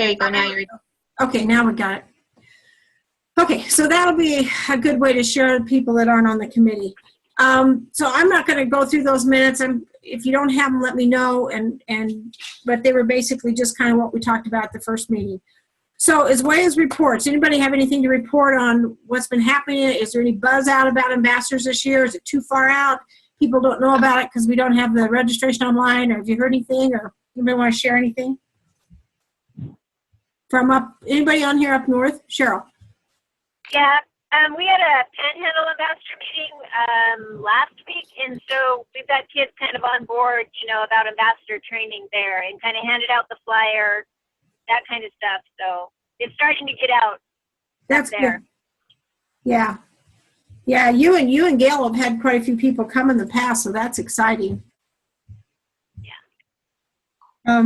There you go. Now you're. Okay, now we got it. Okay, so that'll be a good way to share with people that aren't on the committee. So I'm not going to go through those minutes, and if you don't have them, let me know. But they were basically just kind of what we talked about at the first meeting. So as way as reports, anybody have anything to report on what's been happening? Is there any buzz out about ambassadors this year? Is it too far out? People don't know about it because we don't have the registration online, or have you heard anything, or anybody want to share anything? Anybody on here up north? Cheryl. Yeah, we had a Panhandle Ambassador meeting last week, and so we've got kids kind of on board, about ambassador training there, and kind of handed out the flyer, that kind of stuff. So it's starting to get out. That's there. Good. Yeah. Yeah, you and Gail have had quite a few people come in the past, so that's exciting. Yeah.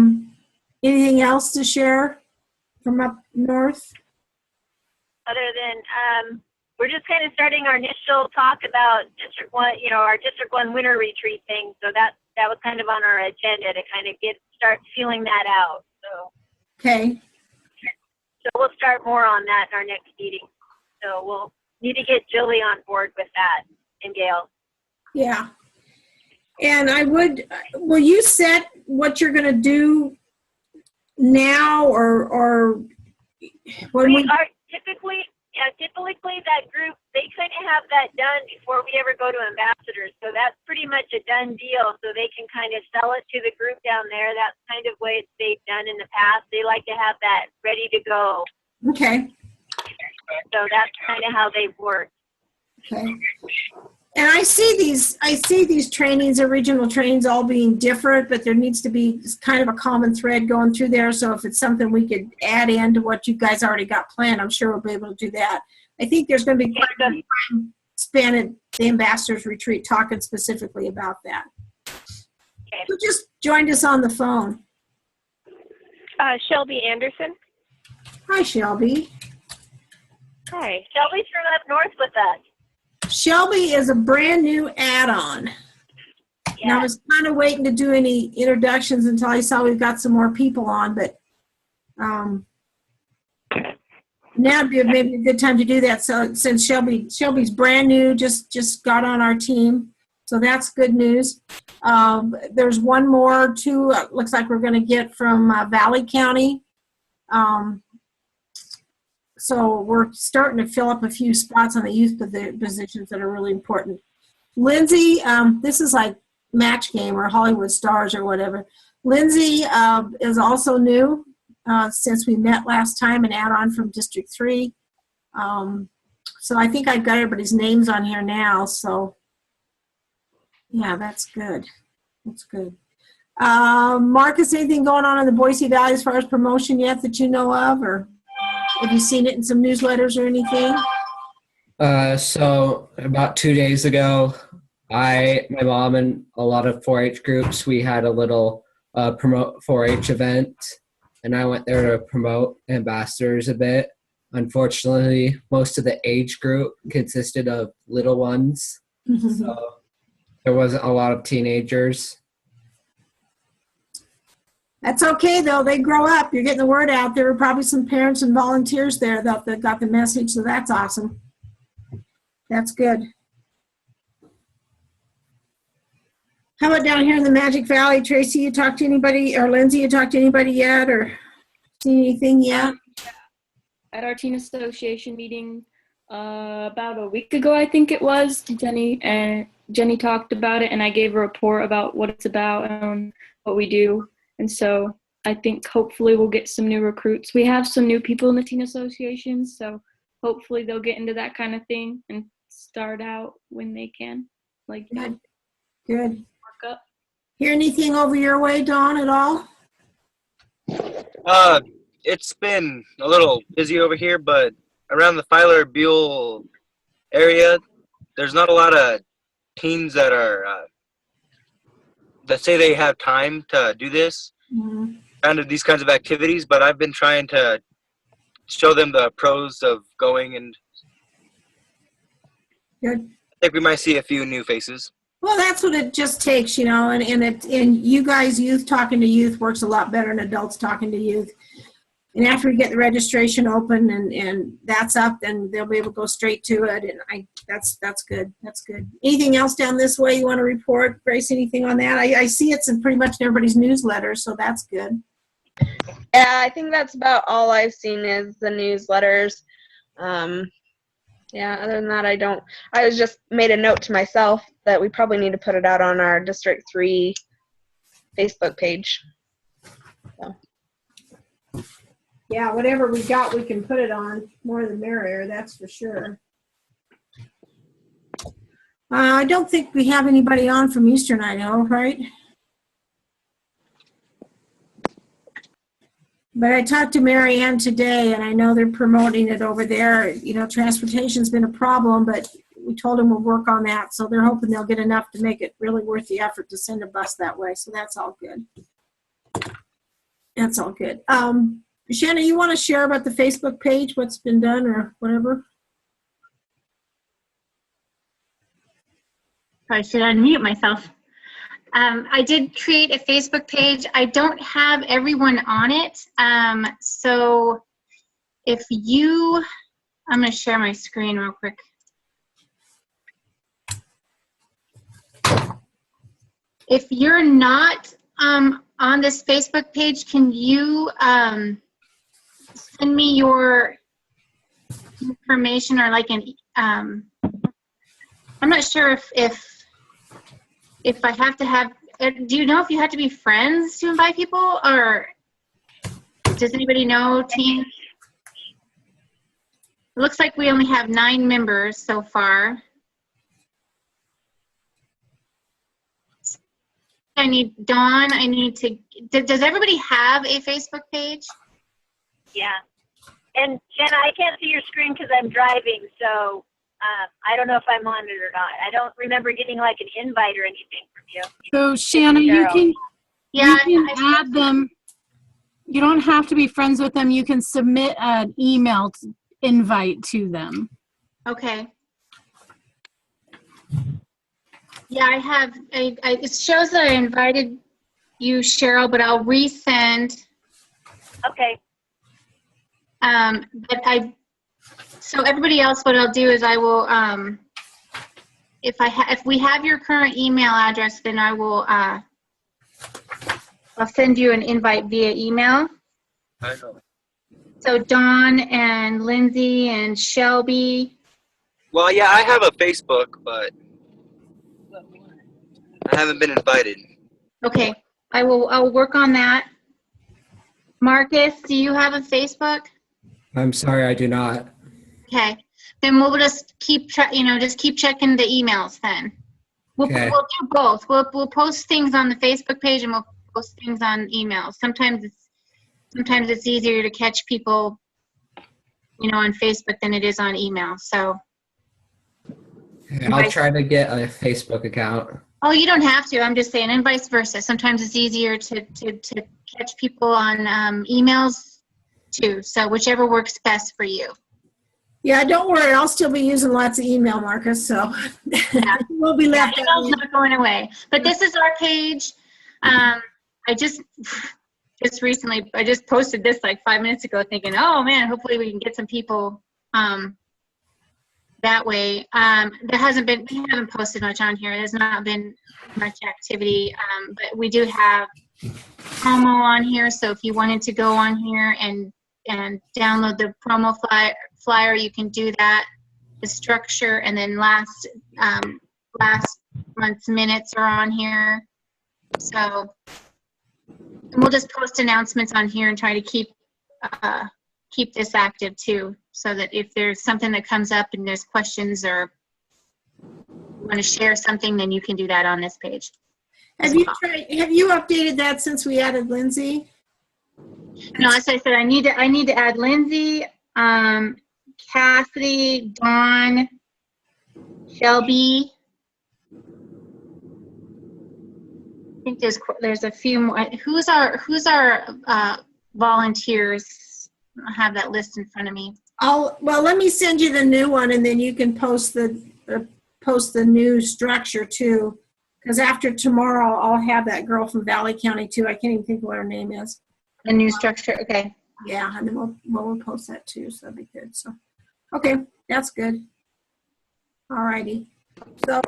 Anything else to share from up north? Other than we're just kind of starting our initial talk about District 1, our District 1 winter retreat thing. So that was kind of on our agenda to kind of start feeling that out. So okay. So we'll start more on that in our next meeting. So we'll need to get Julie on board with that, and Gail. Yeah. And will you set what you're going to do now, or when we are typically that group, they kind of have that done before we ever go to ambassadors. So that's pretty much a done deal. So they can kind of sell it to the group down there. That's kind of what they've done in the past. They like to have that ready to go. Okay. So that's kind of how they've worked. Okay. And I see these trainings, original trainings, all being different, but there needs to be kind of a common thread going through there. So if it's something we could add into what you guys already got planned, I'm sure we'll be able to do that. I think there's going to be quite a time spent at the Ambassadors Retreat talking specifically about that. Okay. Who just joined us on the phone? Shelby Anderson. Hi, Shelby. Hi. Shelby's from up north with us. Shelby is a brand new add-on. Yeah. And I was kind of waiting to do any introductions until I saw we've got some more people on, but now would be maybe a good time to do that. So since Shelby's brand new, just got on our team, so that's good news. There's one more too. Looks like we're going to get from Valley County. So we're starting to fill up a few spots on the youth positions that are really important. Lindsay, this is like Match Game or Hollywood Stars or whatever. Lindsay is also new since we met last time, an add-on from District 3. So I think I've got everybody's names on here now. So yeah, that's good. That's good. Marcus, anything going on in the Boise Valley as far as promotion yet that you know of, or have you seen it in some newsletters or anything? So about 2 days ago, my mom and a lot of 4-H groups, we had a little promote 4-H event, and I went there to promote ambassadors a bit. Unfortunately, most of the age group consisted of little ones, so there wasn't a lot of teenagers. That's okay, though. They grow up. You're getting the word out. There were probably some parents and volunteers there that got the message, so that's awesome. That's good. How about down here in the Magic Valley? Tracy, you talked to anybody, or Lindsay, you talked to anybody yet, or seen anything yet? At our teen association meeting about a week ago, I think it was, Jenny talked about it, and I gave a report about what it's about and what we do. And so I think hopefully we'll get some new recruits. We have some new people in the teen association, so hopefully they'll get into that kind of thing and start out when they can. Like Good. Good. Work up. Hear anything over your way, Dawn, at all? It's been a little busy over here, but around the Filer Buell area, there's not a lot of teens that are that say they have time to do this, kind of these kinds of activities, but I've been trying to show them the pros of going, and Good. I think we might see a few new faces. Well, that's what it just takes, and you guys, youth talking to youth works a lot better than adults talking to youth. And after we get the registration open and that's up, then they'll be able to go straight to it. And that's good. That's good. Anything else down this way you want to report, Grace? Anything on that? I see it's in pretty much everybody's newsletter, so that's good. Yeah, I think that's about all I've seen is the newsletters. Yeah, other than that, I was just made a note to myself that we probably need to put it out on our District 3 Facebook page. So. Yeah, whatever we got, we can put it on. More the merrier, that's for sure. I don't think we have anybody on from Eastern Idaho, right? But I talked to Mary Ann today, and I know they're promoting it over there. You know, transportation's been a problem, but we told them we'll work on that. So they're hoping they'll get enough to make it really worth the effort to send a bus that way. So that's all good. That's all good. Shannon, you want to share about the Facebook page, what's been done or whatever? I should unmute myself. I did create a Facebook page. I don't have everyone on it. So if you, I'm going to share my screen real quick. If you're not on this Facebook page, can you send me your information or like an, I'm not sure if I have to have, do you know if you have to be friends to invite people, or does anybody know, team? It looks like we only have 9 members so far. I need Dawn, I need to, does everybody have a Facebook page? Yeah. And Jenna, I can't see your screen because I'm driving, so I don't know if I'm on it or not. I don't remember getting like an invite or anything from you. So Shanna, you can add them. You don't have to be friends with them. You can submit an email invite to them. Okay. Yeah, I have it shows that I invited you, Cheryl, but I'll resend. Okay. So everybody else, what I'll do is I will, if we have your current email address, then I will, I'll send you an invite via email. I know. So Dawn and Lindsay and Shelby. Well, yeah, I have a Facebook, but I haven't been invited. Okay, I'll work on that. Marcus, do you have a Facebook? I'm sorry, I do not. Okay, then we'll just keep just keep checking the emails then. We'll do both. We'll post things on the Facebook page and we'll post things on emails. Sometimes it's easier to catch people, on Facebook than it is on email. So I'll try to get a Facebook account. Oh, you don't have to. I'm just saying, and vice versa. Sometimes it's easier to catch people on emails too. So whichever works best for you. Yeah, don't worry. I'll still be using lots of email, Marcus, so Yeah. we'll be left out. Email's not going away. But this is our page. I just recently, I just posted this like 5 minutes ago thinking, oh man, hopefully we can get some people that way. We haven't posted much on here. There's not been much activity, but we do have promo on here. So if you wanted to go on here and download the promo flyer, you can do that. The structure, and then last month's minutes are on here. So we'll just post announcements on here and try to keep this active too, so that if there's something that comes up and there's questions or you want to share something, then you can do that on this page. Have you updated that since we added Lindsay? No, as I said, I need to add Lindsay, Cassidy, Dawn, Shelby. I think there's a few more. Who's our volunteers? I have that list in front of me. Well, let me send you the new one, and then you can post the new structure too. Because after tomorrow, I'll have that girl from Valley County too. I can't even think of what her name is. The new structure, okay. Yeah, and then we'll post that too, so that'd be good. So, okay, that's good. All righty. So,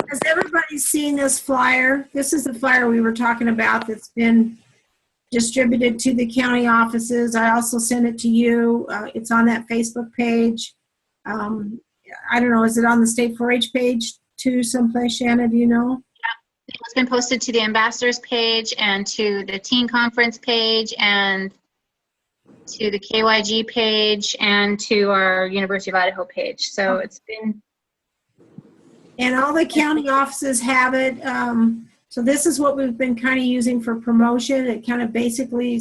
has everybody seen this flyer? This is the flyer we were talking about that's been distributed to the county offices. I also sent it to you. It's on that Facebook page. I don't know, is it on the state 4-H page too someplace, Shanna, do you know? It's been posted to the ambassadors page and to the teen conference page and to the KYG page and to our University of Idaho page. So it's been. And all the county offices have it. So this is what we've been kind of using for promotion. It kind of basically,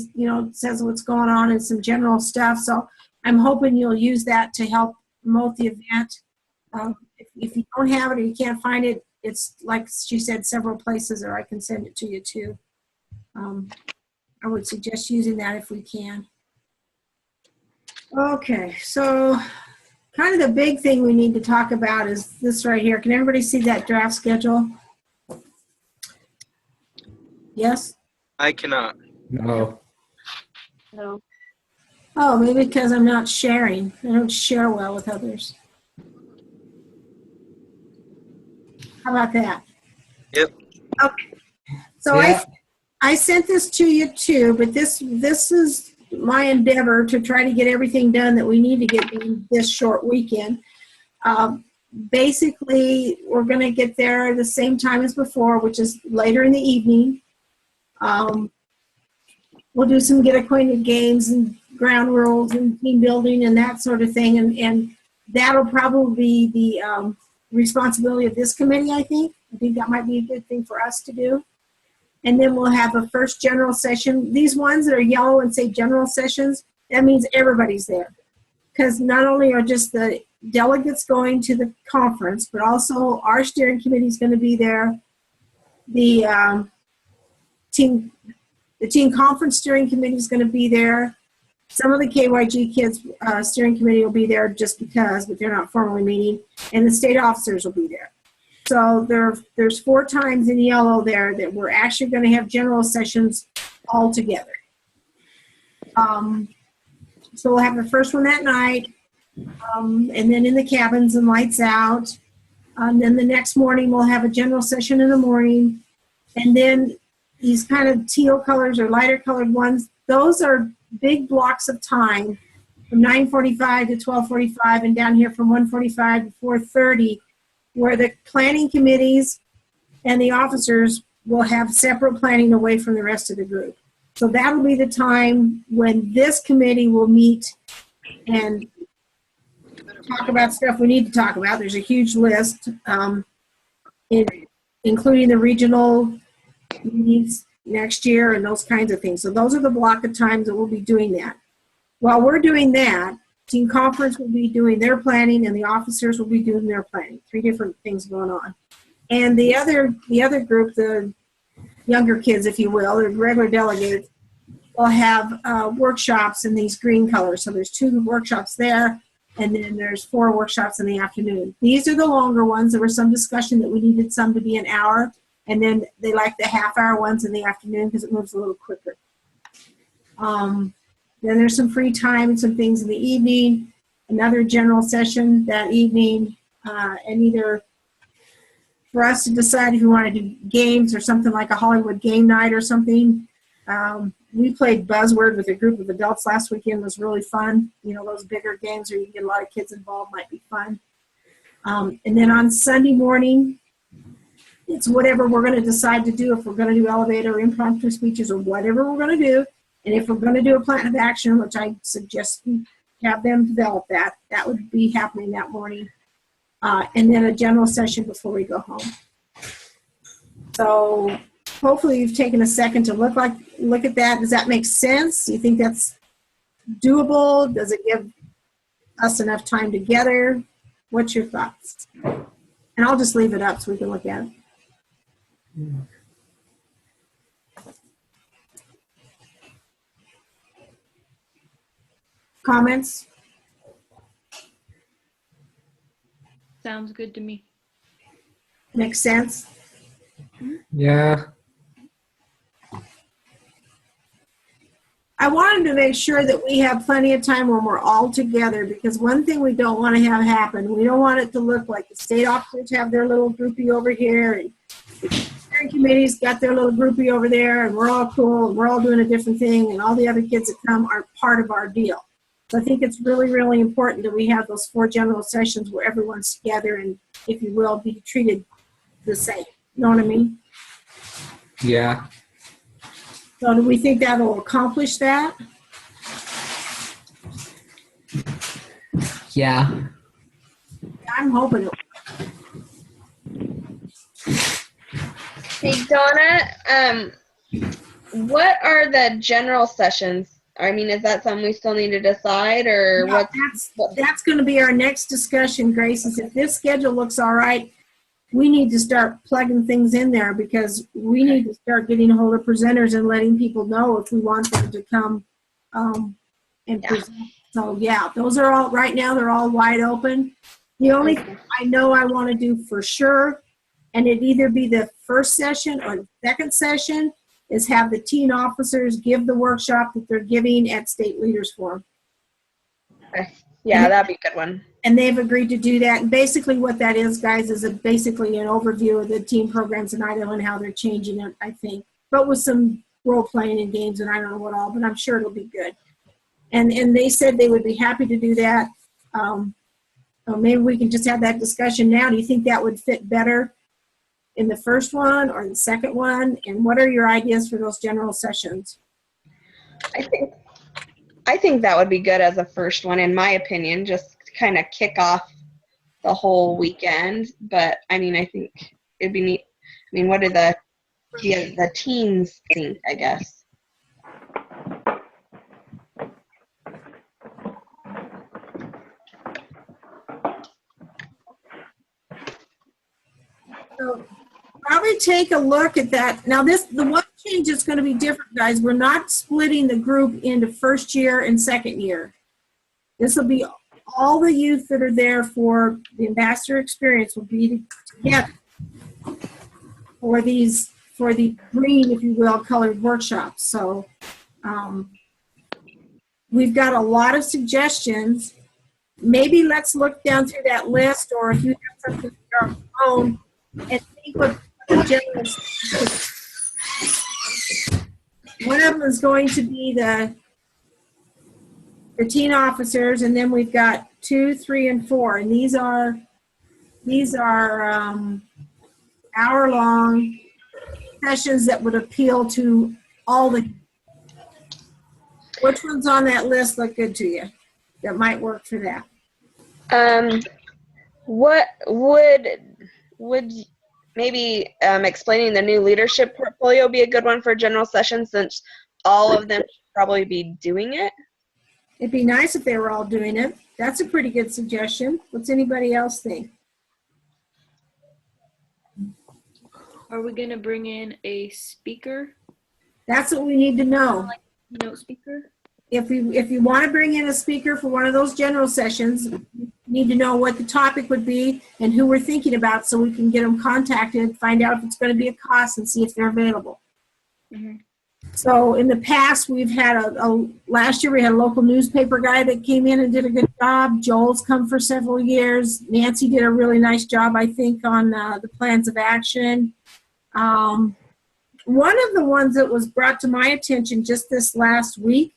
says what's going on and some general stuff. So I'm hoping you'll use that to help promote the event. If you don't have it or you can't find it, it's like she said, several places, or I can send it to you too. I would suggest using that if we can. Okay, so kind of the big thing we need to talk about is this right here. Can everybody see that draft schedule? Yes? I cannot. No. No. Oh, maybe because I'm not sharing. I don't share well with others. How about that? Yep. Okay. So Yeah. I sent this to you too, but this is my endeavor to try to get everything done that we need to get done this short weekend. Basically, we're going to get there the same time as before, which is later in the evening. We'll do some get acquainted games and ground rules and team building and that sort of thing, and that'll probably be the responsibility of this committee, I think. I think that might be a good thing for us to do. And then we'll have a first general session. These ones that are yellow and say general sessions, that means everybody's there. Because not only are just the delegates going to the conference, but also our steering committee is going to be there. The teen conference steering committee is going to be there. Some of the KYG kids steering committee will be there just because, but they're not formally meeting. And the state officers will be there. So there's 4 times in yellow there that we're actually going to have general sessions all together. So we'll have the first one that night, and then in the cabins and lights out. And then the next morning we'll have a general session in the morning. And then these kind of teal colors or lighter colored ones, those are big blocks of time from 9:45 to 12:45 and down here from 1:45 to 4:30, where the planning committees and the officers will have separate planning away from the rest of the group. So that'll be the time when this committee will meet and talk about stuff we need to talk about. There's a huge list, including the regional meetings next year and those kinds of things. So those are the block of times that we'll be doing that. While we're doing that, Team Conference will be doing their planning and the officers will be doing their planning. 3 different things going on. And the other group, the younger kids, if you will, the regular delegates, will have workshops in these green colors. So there's 2 workshops there, and then there's 4 workshops in the afternoon. These are the longer ones. There was some discussion that we needed some to be an hour, and then they like the half-hour ones in the afternoon because it moves a little quicker. Then there's some free time and some things in the evening, another general session that evening, and either for us to decide if we want to do games or something like a Hollywood game night or something. We played Buzzword with a group of adults last weekend. It was really fun. You know, those bigger games where you can get a lot of kids involved might be fun. And then on Sunday morning, it's whatever we're going to decide to do, if we're going to do elevator, impromptu speeches, or whatever we're going to do. And if we're going to do a plan of action, which I suggest we have them develop that would be happening that morning. And then a general session before we go home. So hopefully you've taken a second to look at that. Does that make sense? Do you think that's doable? Does it give us enough time together? What's your thoughts? And I'll just leave it up so we can look at it. Comments? Sounds good to me. Makes sense? Yeah. I wanted to make sure that we have plenty of time when we're all together, because one thing we don't want to have happen, we don't want it to look like the state officers have their little groupie over here and the steering committee's got their little groupie over there, and we're all cool and we're all doing a different thing, and all the other kids that come are part of our deal. So I think it's really, really important that we have those 4 general sessions where everyone's together and, if you will, be treated the same. You know what I mean? Yeah. So do we think that will accomplish that? Yeah. I'm hoping it. Hey, Donna, what are the general sessions? I mean, is that something we still need to decide, or No, what? that's going to be our next discussion, Grace, is if this schedule looks all right, we need to start plugging things in there, because we need to start getting a hold of presenters and letting people know if we want them to come and present. So, yeah, those are all, right now, they're all wide open. The only thing I know I want to do for sure, and it'd either be the first session or the second session, is have the teen officers give the workshop that they're giving at State Leaders Forum. Okay. Yeah, that'd be a good one. And they've agreed to do that. And basically what that is, guys, is basically an overview of the teen programs in Idaho and how they're changing it, I think. But with some role-playing and games and I don't know what all, but I'm sure it'll be good. And they said they would be happy to do that. So maybe we can just have that discussion now. Do you think that would fit better in the first one or the second one? And what are your ideas for those general sessions? I think that would be good as a first one, in my opinion, just to kind of kick off the whole weekend. But I mean, I think it'd be neat. I mean, what do the teens think, I guess? So probably take a look at that. Now the one change is going to be different, guys. We're not splitting the group into first year and second year. This will be all the youth that are there for the ambassador experience will be together for the green, if you will, colored workshops. So we've got a lot of suggestions. Maybe let's look down through that list, or if you have something on your phone, and think what the general. One of them is going to be the teen officers, and then we've got 2, 3, and 4, and these are hour-long sessions that would appeal to all the. Which ones on that list look good to you that might work for that? What would maybe explaining the new leadership portfolio be a good one for a general session, since all of them should probably be doing it? It'd be nice if they were all doing it. That's a pretty good suggestion. What's anybody else think? Are we going to bring in a speaker? That's what we need to know. Keynote speaker? If you want to bring in a speaker for one of those general sessions, you need to know what the topic would be and who we're thinking about, so we can get them contacted, find out if it's going to be a cost, and see if they're available. Mm-hmm. So in the past, we've had last year we had a local newspaper guy that came in and did a good job. Joel's come for several years. Nancy did a really nice job, I think, on the plans of action. One of the ones that was brought to my attention just this last week,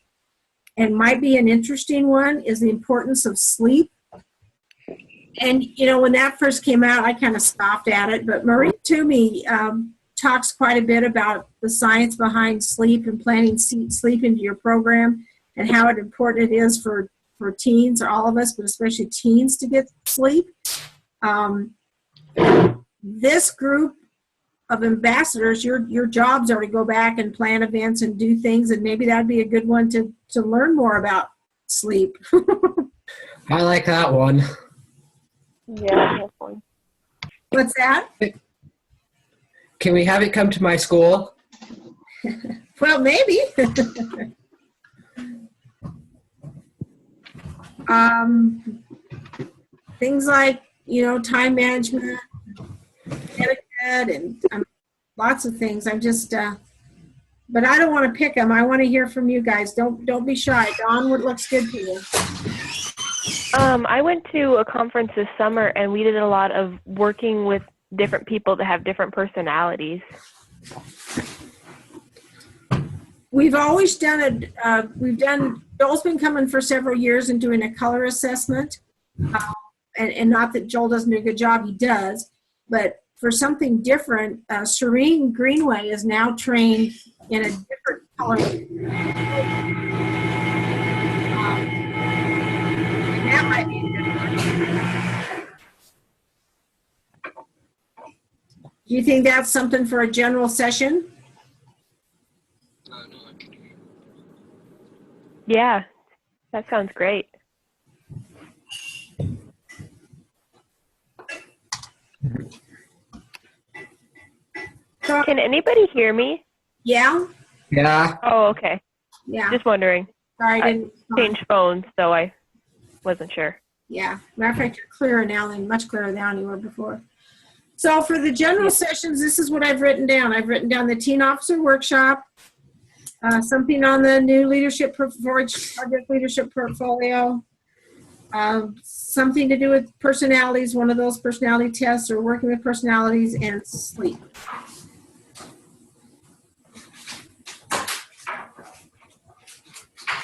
and might be an interesting one, is the importance of sleep. And, you know, when that first came out, I kind of scoffed at it, but Marie Toomey talks quite a bit about the science behind sleep and planning sleep into your program, and how important it is for teens, or all of us, but especially teens, to get sleep. This group of ambassadors, your jobs are to go back and plan events and do things, and maybe that'd be a good one to learn more about sleep. I like that one. Yeah, that's one. What's that? Can we have it come to my school? Well, maybe. Things like, you know, time management, etiquette, and lots of things. I'm just, but I don't want to pick them. I want to hear from you guys. Don't be shy. Dawn, what looks good to you? I went to a conference this summer, and we did a lot of working with different people that have different personalities. We've always done it. Joel's been coming for several years and doing a color assessment. And not that Joel doesn't do a good job, he does. But for something different, Serene Greenway is now trained in a different color. And that might be a good one. Do you think that's something for a general session? Yeah, that sounds great. Can anybody hear me? Yeah? Yeah. Oh, okay. Yeah. Just wondering. Sorry, I I didn't. changed phones, so I wasn't sure. Yeah. Matter of fact, you're clearer now than much clearer than you were before. So for the general sessions, this is what I've written down. I've written down the teen officer workshop, something on the new leadership project leadership portfolio, something to do with personalities, one of those personality tests or working with personalities, and sleep.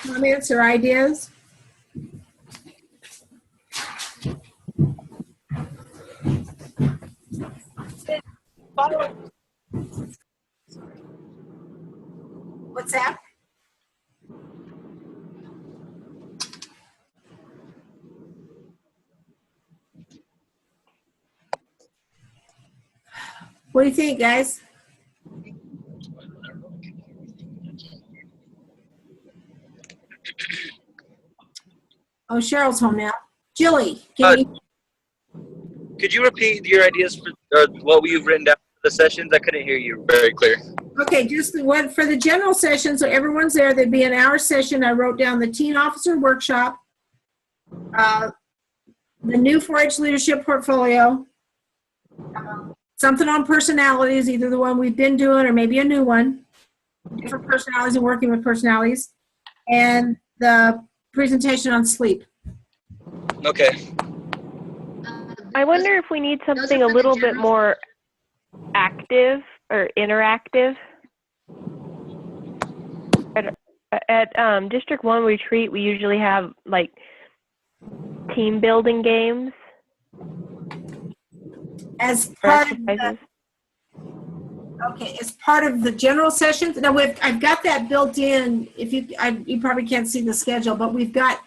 Comments or ideas? What's that? What do you think, guys? Oh, Cheryl's home now. Jilly, can you? Could you repeat your ideas for what you've written down for the sessions? I couldn't hear you very clear. Okay, just what for the general session, so everyone's there. There'd be an hour session. I wrote down the teen officer workshop, the new 4-H leadership portfolio, something on personalities, either the one we've been doing or maybe a new one, different personalities and working with personalities, and the presentation on sleep. Okay. Um, I wonder if we need something a little bit more active or interactive. At District 1 retreat, we usually have like team building games. As or part of exercises. okay, as part of the general sessions. Now I've got that built in. If you probably can't see the schedule, but we've got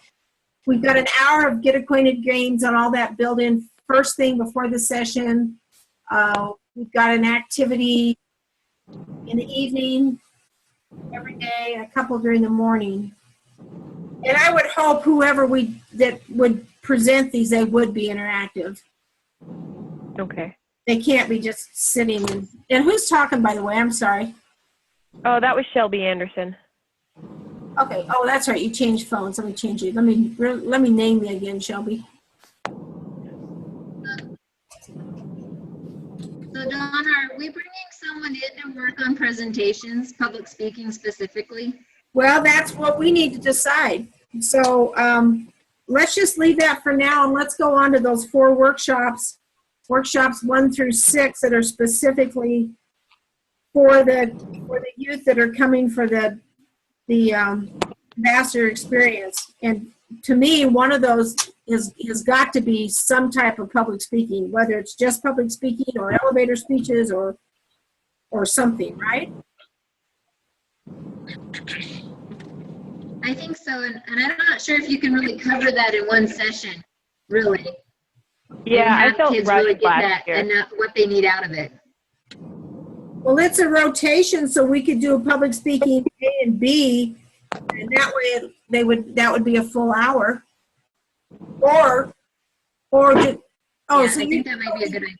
an hour of get acquainted games and all that built in first thing before the session. We've got an activity in the evening every day, and a couple during the morning. And I would hope whoever that would present these, they would be interactive. Okay. They can't be just sitting and who's talking, by the way? I'm sorry. Oh, that was Shelby Anderson. Okay. Oh, that's right. You changed phones. Let me change it. Let me name you again, Shelby. So Donna, are we bringing someone in to work on presentations, public speaking specifically? Well, that's what we need to decide. So let's just leave that for now, and let's go on to those 4 workshops 1 through 6 that are specifically for the youth that are coming for the ambassador experience. And to me, one of those has got to be some type of public speaking, whether it's just public speaking or elevator speeches or something, right? I think so, and I'm not sure if you can really cover that in one session, really. Yeah, I felt kids rushed really get last that year. and not what they need out of it. Well, it's a rotation, so we could do a public speaking A and B, and that way that would be a full hour. Or Yeah, so I think that might be a good idea.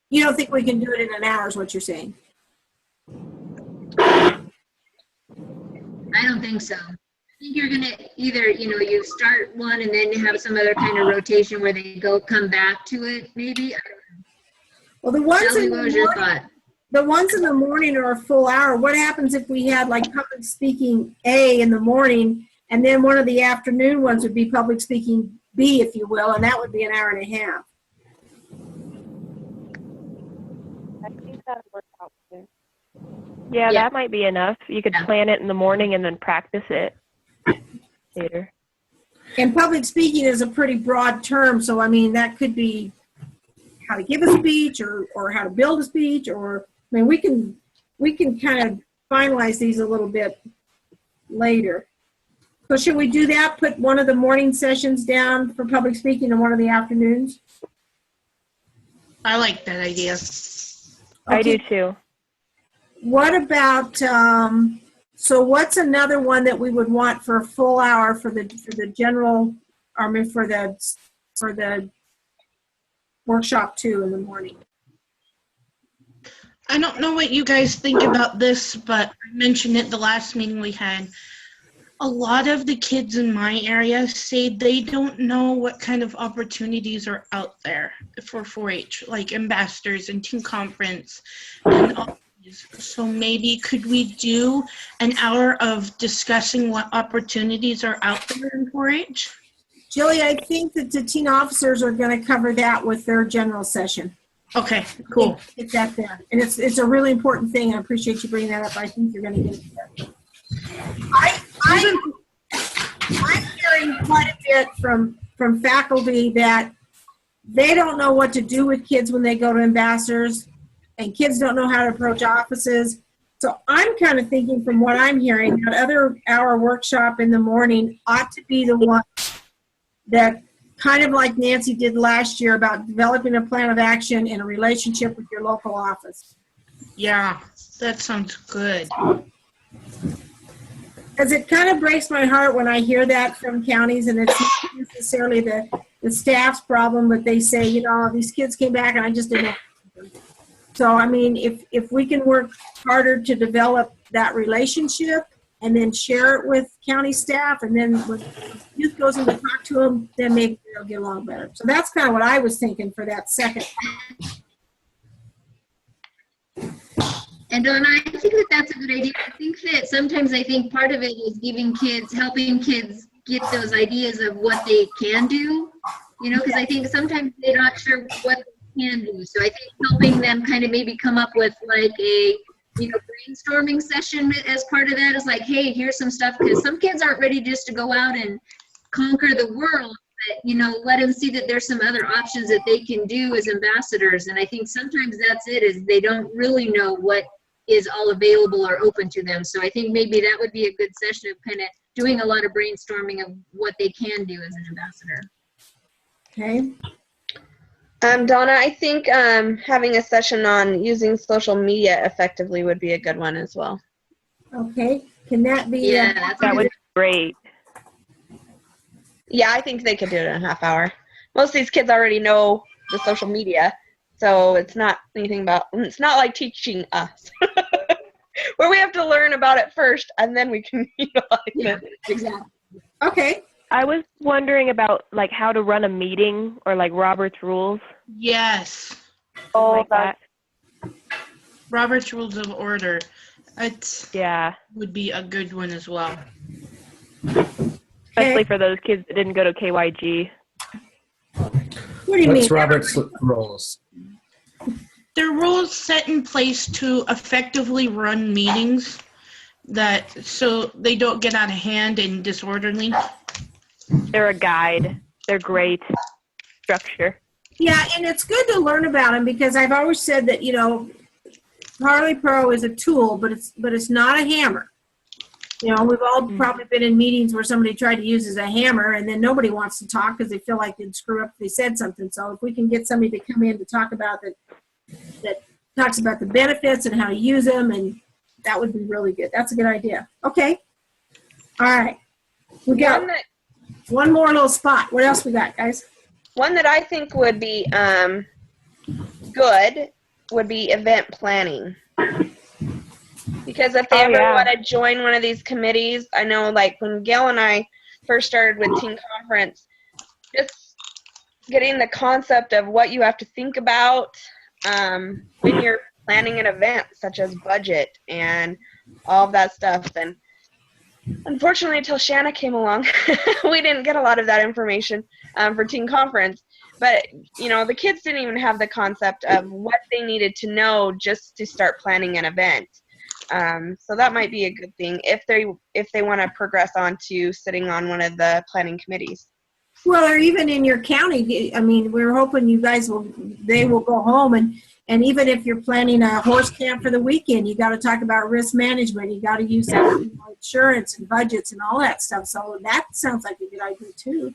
you don't think we can do it in an hour is what you're saying? I don't think so. I think you're gonna either, you start one and then have some other kind of rotation where they come back to it, maybe. I don't know. Well, the ones Shelby, in what the was your morning, thought? the ones in the morning are a full hour. What happens if we had like public speaking A in the morning, and then one of the afternoon ones would be public speaking B, if you will, and that would be an hour and a half. I think that works out good. Yeah, that might be enough. You could plan it in the morning and then practice it later. And public speaking is a pretty broad term, so I mean that could be how to give a speech or how to build a speech, or I mean we can kind of finalize these a little bit later. So should we do that? Put one of the morning sessions down for public speaking and one of the afternoons? I like that idea. I do too. What about so what's another one that we would want for a full hour for the general, I mean for the workshop 2 in the morning? I don't know what you guys think about this, but I mentioned it the last meeting we had. A lot of the kids in my area say they don't know what kind of opportunities are out there for 4-H, like ambassadors and teen conference and all these. So maybe could we do an hour of discussing what opportunities are out there in 4-H? Jilly, I think that the teen officers are going to cover that with their general session. Okay, cool. Get that there. And it's a really important thing. I appreciate you bringing that up. I think you're going to get it there. I'm hearing quite a bit from faculty that they don't know what to do with kids when they go to ambassadors, and kids don't know how to approach offices. So I'm kind of thinking from what I'm hearing, that other hour workshop in the morning ought to be the one that kind of like Nancy did last year about developing a plan of action and a relationship with your local office. Yeah, that sounds good. Because it kind of breaks my heart when I hear that from counties, and it's not necessarily the staff's problem, but they say, you know, these kids came back and I just didn't know. So, I mean, if we can work harder to develop that relationship and then share it with county staff, and then when youth goes in to talk to them, then maybe they'll get along better. So that's kind of what I was thinking for that second. And Donna, I think that that's a good idea. I think that sometimes part of it is helping kids get those ideas of what they can do, you know, because I think sometimes they're not sure what they can do. So I think helping them kind of maybe come up with like a, you know, brainstorming session as part of that is like, hey, here's some stuff, because some kids aren't ready just to go out and conquer the world, but, you know, let them see that there's some other options that they can do as ambassadors. And I think sometimes that's it, is they don't really know what is all available or open to them. So I think maybe that would be a good session of kind of doing a lot of brainstorming of what they can do as an ambassador. Okay. Donna, I think having a session on using social media effectively would be a good one as well. Okay. Can that be? Yeah, that would be great. Yeah, I think they could do it in a half hour. Most of these kids already know the social media, so it's not it's not like teaching us, where we have to learn about it first and then we can utilize it. Exactly. Okay. I was wondering about like how to run a meeting or like Robert's rules. Yes. Like that. Robert's Rules of Order. Yeah. Would be a good one as well. Especially for those kids that didn't go to KYG. What do you What's mean? Robert's rules? There are rules set in place to effectively run meetings so they don't get out of hand and disorderly. They're a guide. They're great structure. Yeah, and it's good to learn about them, because I've always said that, you know, Harley Pro is a tool, but it's not a hammer. You know, we've all probably been in meetings where somebody tried to use it as a hammer, and then nobody wants to talk because they feel like they'd screw up if they said something. So if we can get somebody to come in to talk about that talks about the benefits and how to use them, and that would be really good. That's a good idea. Okay. All right. We got one more little spot. What else we got, guys? One that I think would be good would be event planning. Because if they ever want to join one of these committees, I know like when Gail and I first started with Teen Conference, just getting the concept of what you have to think about when you're planning an event such as budget and all of that stuff. And unfortunately, until Shanna came along, we didn't get a lot of that information for teen conference. But, you know, the kids didn't even have the concept of what they needed to know just to start planning an event. So that might be a good thing if they want to progress on to sitting on one of the planning committees. Well, or even in your county, I mean, we're hoping you guys they will go home and even if you're planning a horse camp for the weekend, you got to talk about risk management. You got to use that insurance and budgets and all that stuff. So that sounds like a good idea too.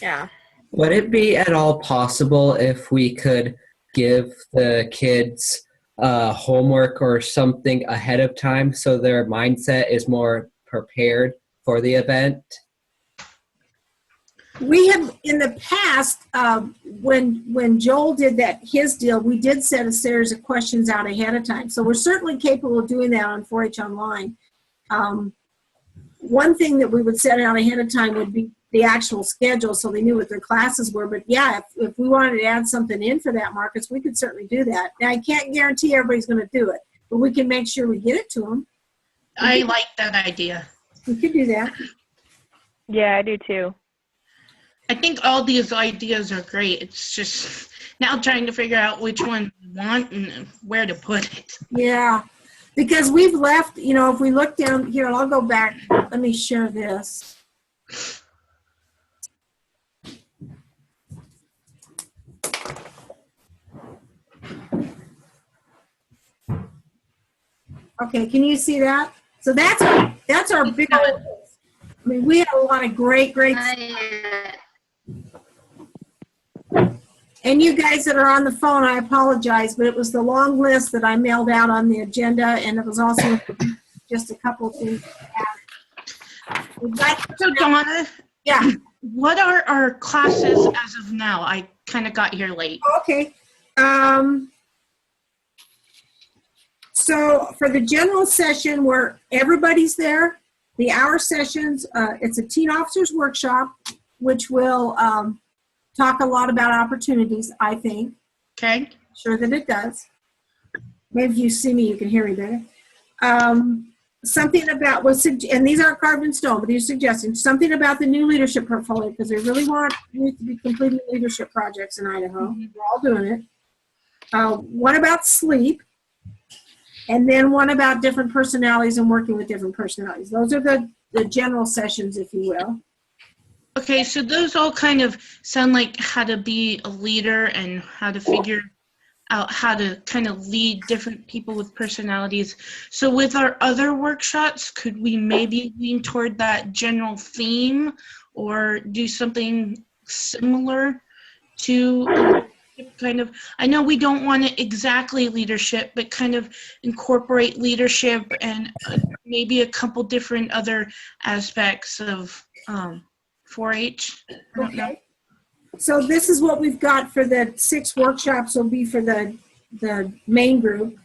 Yeah. Would it be at all possible if we could give the kids homework or something ahead of time so their mindset is more prepared for the event? We have in the past, when Joel did his deal, we did set a series of questions out ahead of time. So we're certainly capable of doing that on 4-H Online. One thing that we would set out ahead of time would be the actual schedule so they knew what their classes were. But yeah, if we wanted to add something in for that, Marcus, we could certainly do that. Now, I can't guarantee everybody's going to do it, but we can make sure we get it to them. I like that idea. We could do that. Yeah, I do too. I think all these ideas are great. It's just now trying to figure out which one we want and where to put it. Yeah, because we've left, you know, if we look down here, and I'll go back, let me share this. Okay, can you see that? So that's our big old list. I mean, we had a lot of great. And you guys that are on the phone, I apologize, but it was the long list that I mailed out on the agenda, and it was also just a couple of things. So, Donna, yeah, what are our classes as of now? I kind of got here late. Okay. So for the general session where everybody's there, the hour sessions, it's a teen officers workshop, which will talk a lot about opportunities, I think. Okay. Sure that it does. Maybe if you see me, you can hear me better. Something about, and these aren't carved in stone, but these suggestions, something about the new leadership portfolio, because we really want youth to be completing leadership projects in Idaho. Mm-hmm. We're all doing it. One about sleep, and then one about different personalities and working with different personalities. Those are the general sessions, if you will. Okay, so those all kind of sound like how to be a leader and how to figure out how to kind of lead different people with personalities. So with our other workshops, could we maybe lean toward that general theme or do something similar to kind of, I know we don't want it exactly leadership, but kind of incorporate leadership and maybe a couple different other aspects of 4-H. Okay. So this is what we've got for the 6 workshops will be for the main group.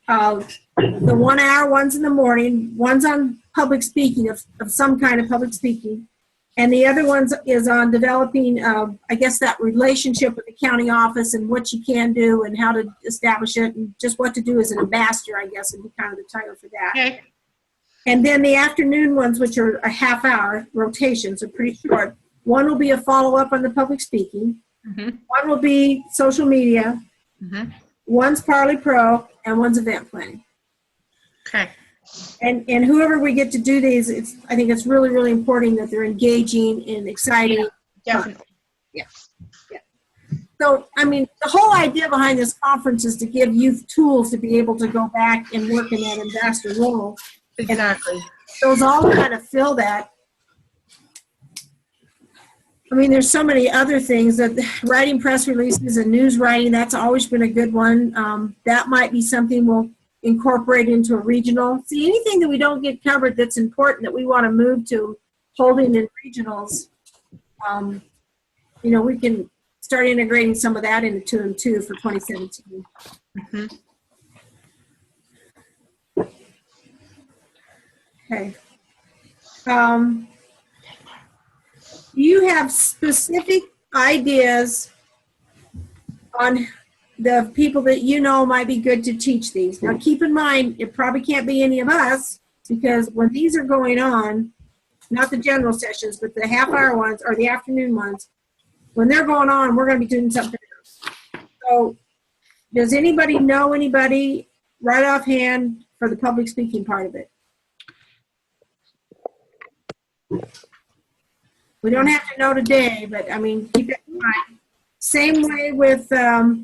The 1 hour, one's in the morning, one's on public speaking of some kind of public speaking. And the other one is on developing, I guess, that relationship with the county office and what you can do and how to establish it and just what to do as an ambassador, I guess, would be kind of the title for that. Okay. And then the afternoon ones, which are a half hour rotations, are pretty short. One will be a follow-up on the public speaking. Mm-hmm. One will be social media. Mm-hmm. One's Parley Pro, and one's event planning. Okay. And whoever we get to do these, I think it's really, really important that they're engaging and exciting. Yeah, definitely. Yeah. So, I mean, the whole idea behind this conference is to give youth tools to be able to go back and work in that ambassador role. Exactly. And those all kind of fill that. I mean, there's so many other things that writing press releases and news writing, that's always been a good one. That might be something we'll incorporate into a regional. See, anything that we don't get covered that's important that we want to move to holding in regionals, you know, we can start integrating some of that into 2 and 2 for 2017. Mm-hmm. Okay. Do you have specific ideas on the people that you know might be good to teach these. Now, keep in mind, it probably can't be any of us, because when these are going on, not the general sessions, but the half-hour ones or the afternoon ones, when they're going on, we're going to be doing something else. So, does anybody know anybody right offhand for the public speaking part of it? We don't have to know today, but I mean, keep it in mind. Same way with the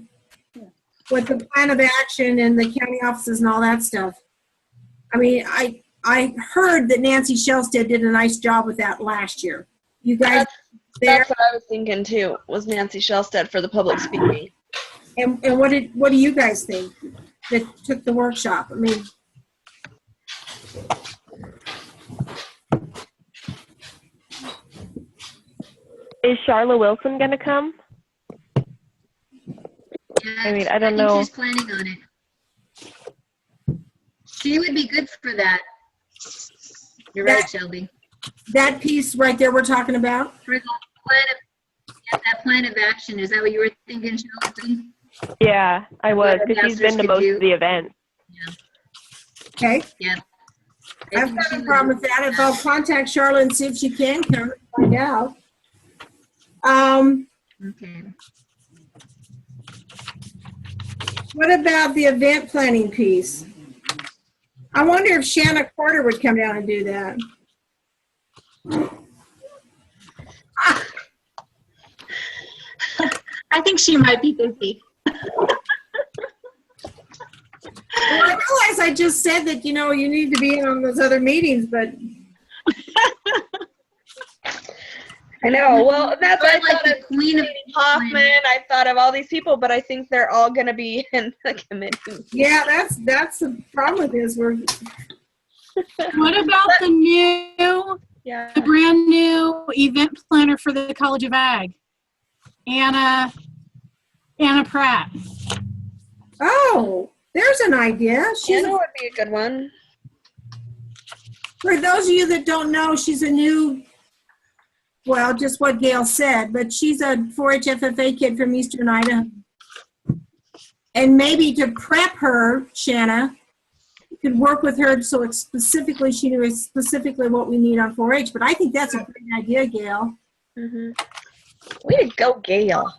plan of action and the county offices and all that stuff. I mean, I heard that Nancy Shellstead did a nice job with that last year. You guys, that's what I was thinking too. Was Nancy Shellstead for the public speaking? And what do you guys think that took the workshop? I mean, Is Charla Wilson gonna come? I mean, I don't know. She's planning on it. She would be good for that. You're right, Shelby. That piece right there we're talking about? For that plan of action, is that what you were thinking, Shelby? Yeah, I was, because she's been to most of the events. Yeah. Okay. Yeah. I've got no problem with that. If I'll contact Charlotte and see if she can come and find out. Okay. What about the event planning piece? I wonder if Shanna Porter would come down and do that. I think she might be busy. Well, I realize I just said that, you know, you need to be in on those other meetings, but. I know. Well, that's I like thought the of Queen of Hoffman. I thought of all these people, but I think they're all going to be in the committee. Yeah, that's the problem with this. What about the brand new event planner for the College of Ag? Anna Pratt. Oh, there's an idea. Anna would be a good one. For those of you that don't know, she's a new, well, just what Gail said, but she's a 4-H FFA kid from Eastern Idaho. And maybe to prep her, Shanna, you could work with her so it's specifically, she knew specifically what we need on 4-H. But I think that's a great idea, Gail. Mm-hmm. Way to go, Gail.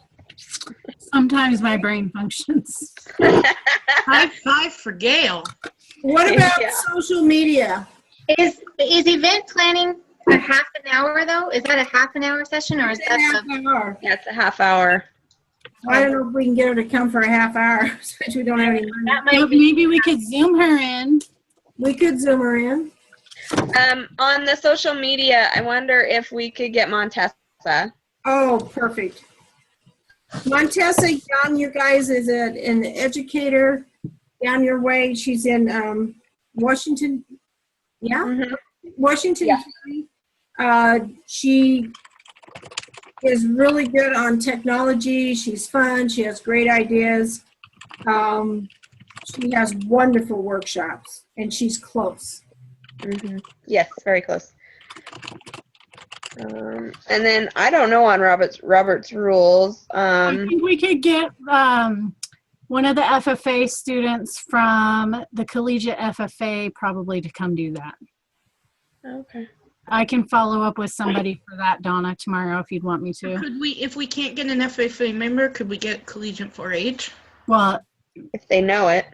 Sometimes my brain functions. High five for Gail. What about social media? Is event planning a half an hour though? Is that a half an hour session or is that half an hour? Yeah, it's a half hour. I don't know if we can get her to come for a half hour, since we don't have any money. Well, maybe we could Zoom her in. We could Zoom her in. On the social media, I wonder if we could get Montessa. Oh, perfect. Montessa Young, you guys, is an educator down your way. She's in Washington. Yeah? Mm-hmm. Washington. Yeah. She is really good on technology. She's fun. She has great ideas. She has wonderful workshops, and she's close. Mm-hmm. Yes, very close. And then I don't know on Robert's rules. I think we could get one of the FFA students from the collegiate FFA probably to come do that. Okay. I can follow up with somebody for that, Donna, tomorrow if you'd want me to. Could we, if we can't get an FFA member, could we get collegiate 4-H? Well, if they know it.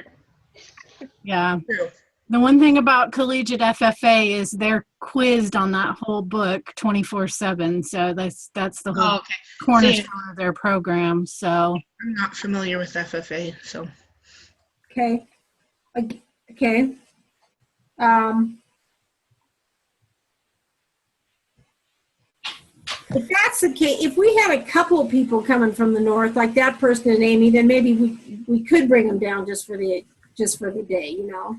Yeah. True. The one thing about collegiate FFA is they're quizzed on that whole book 24/7. So that's the whole cornerstone of their program. So I'm not familiar with FFA, so. Okay. Okay. If that's the case, if we had a couple of people coming from the north, like that person and Amy, then maybe we could bring them down just for the day, you know.